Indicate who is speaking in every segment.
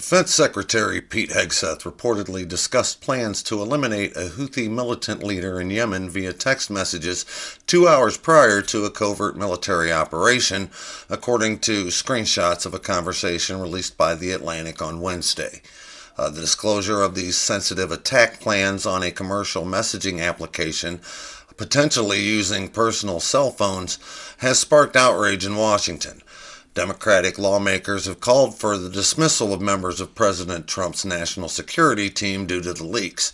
Speaker 1: Defense Secretary Pete Hegseth reportedly discussed plans to eliminate a Houthi militant leader in Yemen via text messages 2 hours prior to a covert military operation, according to screenshots of a conversation released by The Atlantic on Wednesday. The disclosure of these sensitive attack plans on a commercial messaging application, potentially using personal cell phones, has sparked outrage in Washington. Democratic lawmakers have called for the dismissal of members of President Trump's national security team due to the leaks.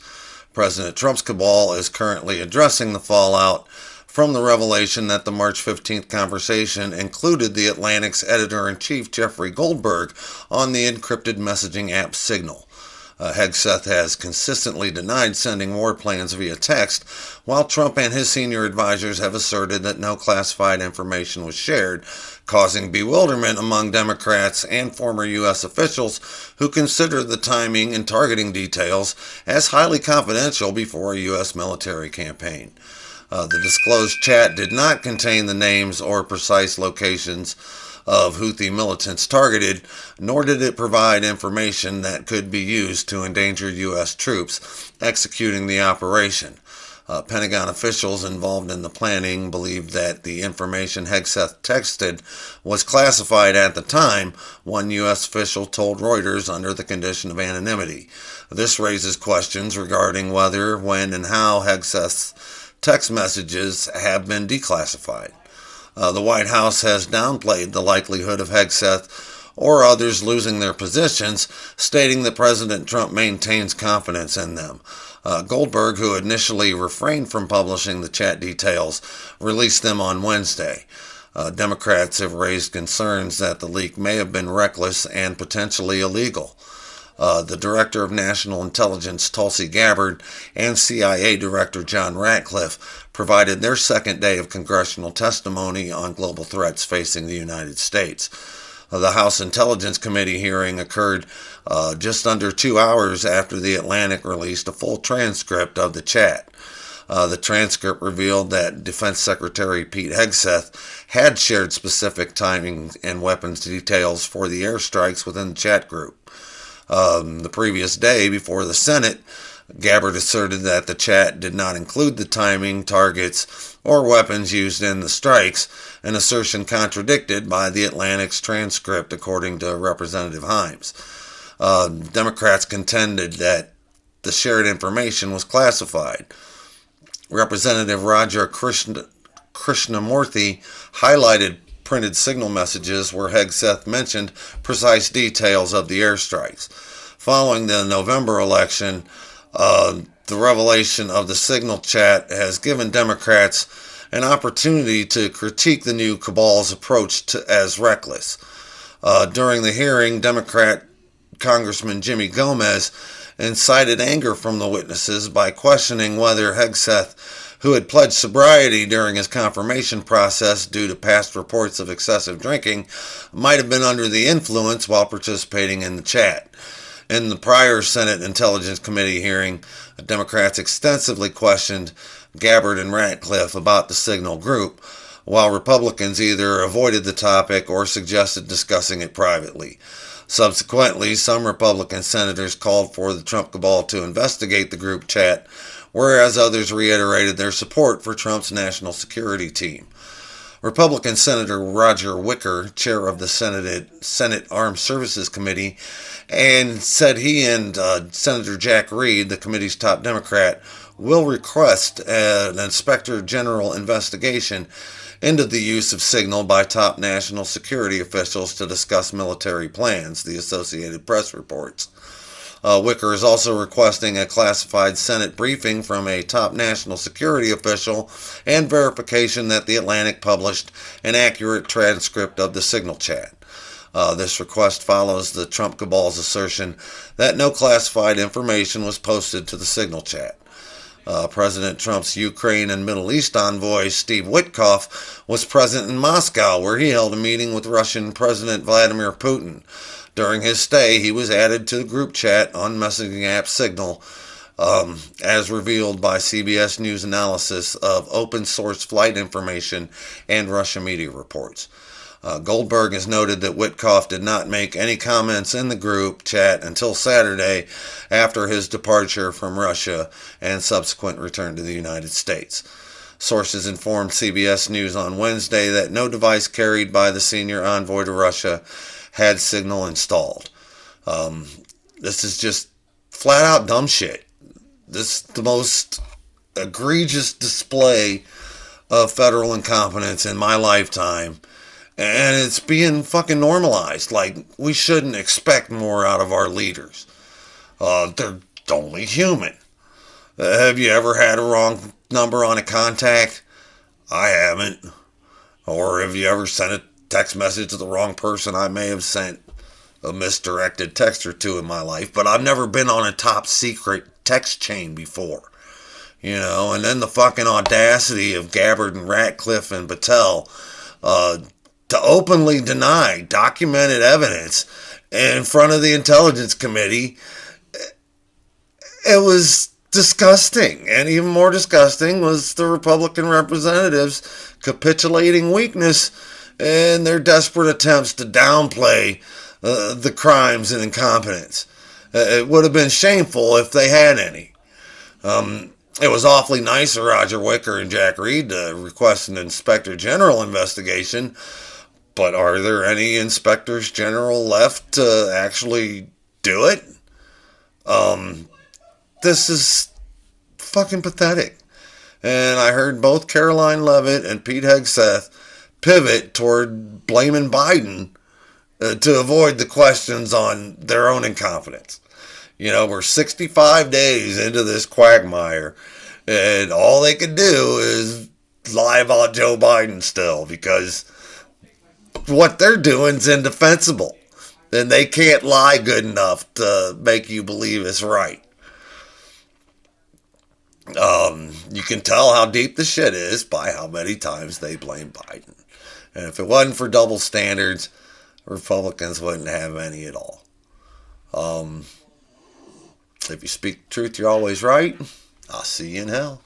Speaker 1: President Trump's cabal is currently addressing the fallout from the revelation that the March 15th conversation included The Atlantic's editor-in-chief Jeffrey Goldberg on the encrypted messaging app Signal. Hegseth has consistently denied sending war plans via text, while Trump and his senior advisors have asserted that no classified information was shared, causing bewilderment among Democrats and former U.S. officials who consider the timing and targeting details as highly confidential before a U.S. military campaign. The disclosed chat did not contain the names or precise locations of Houthi militants targeted, nor did it provide information that could be used to endanger U.S. troops executing the operation. Pentagon officials involved in the planning believed that the information Hegseth texted was classified at the time, one U.S. official told Reuters under the condition of anonymity. This raises questions regarding whether, when, and how Hegseth's text messages have been declassified. The White House has downplayed the likelihood of Hegseth or others losing their positions, stating that President Trump maintains confidence in them. Goldberg, who initially refrained from publishing the chat details, released them on Wednesday. Democrats have raised concerns that the leak may have been reckless and potentially illegal. The Director of National Intelligence, Tulsi Gabbard, and CIA Director John Ratcliffe provided their second day of congressional testimony on global threats facing the United States. The House Intelligence Committee hearing occurred just under 2 hours after The Atlantic released a full transcript of the chat. The transcript revealed that Defense Secretary Pete Hegseth had shared specific timing and weapons details for the airstrikes within the chat group. The previous day, before the Senate, Gabbard asserted that the chat did not include the timing, targets, or weapons used in the strikes, an assertion contradicted by The Atlantic's transcript, according to Representative Himes. Democrats contended that the shared information was classified. Representative Roger Krishnamurthy highlighted printed signal messages where Hegseth mentioned precise details of the airstrikes. Following the November election, the revelation of the signal chat has given Democrats an opportunity to critique the new cabal's approach as reckless. During the hearing, Democrat Congressman Jimmy Gomez incited anger from the witnesses by questioning whether Hegseth, who had pledged sobriety during his confirmation process due to past reports of excessive drinking, might have been under the influence while participating in the chat. In the prior Senate Intelligence Committee hearing, Democrats extensively questioned Gabbard and Ratcliffe about the Signal group, while Republicans either avoided the topic or suggested discussing it privately. Subsequently, some Republican senators called for the Trump cabal to investigate the group chat, whereas others reiterated their support for Trump's national security team. Republican Senator Roger Wicker, chair of the Senate Armed Services Committee, and said he and Senator Jack Reed, the committee's top Democrat, will request an inspector general investigation into the use of Signal by top national security officials to discuss military plans, the Associated Press reports. Wicker is also requesting a classified Senate briefing from a top national security official and verification that The Atlantic published an accurate transcript of the Signal chat. This request follows the Trump cabal's assertion that no classified information was posted to the Signal chat. President Trump's Ukraine and Middle East envoy, Steve Witkoff, was present in Moscow, where he held a meeting with Russian President Vladimir Putin. During his stay, he was added to the group chat on messaging app Signal, as revealed by CBS News analysis of open-source flight information and Russia media reports. Goldberg has noted that Witkoff did not make any comments in the group chat until Saturday after his departure from Russia and subsequent return to the United States. Sources informed CBS News on Wednesday that no device carried by the senior envoy to Russia had Signal installed. This is just flat out dumb shit. This is the most egregious display of federal incompetence in my lifetime. And it's being fucking normalized. Like, we shouldn't expect more out of our leaders. They're only human. Have you ever had a wrong number on a contact? I haven't. Or have you ever sent a text message to the wrong person? I may have sent a misdirected text or two in my life, but I've never been on a top secret text chain before. And then the fucking audacity of Gabbard and Ratcliffe and Patel to openly deny documented evidence in front of the Intelligence Committee. It was disgusting. And even more disgusting was the Republican representatives capitulating weakness in their desperate attempts to downplay the crimes and incompetence. It would have been shameful if they had any. It was awfully nice of Roger Wicker and Jack Reed to request an Inspector General investigation, but are there any Inspectors General left to actually do it? This is fucking pathetic. And I heard both Caroline Leavitt and Pete Hegseth pivot toward blaming Biden to avoid the questions on their own incompetence. We're 65 days into this quagmire, and all they can do is lie about Joe Biden still, because what they're doing is indefensible, and they can't lie good enough to make you believe it's right. You can tell how deep the shit is by how many times they blame Biden. And if it wasn't for double standards, Republicans wouldn't have any at all. If you speak the truth, you're always right. I'll see you in hell.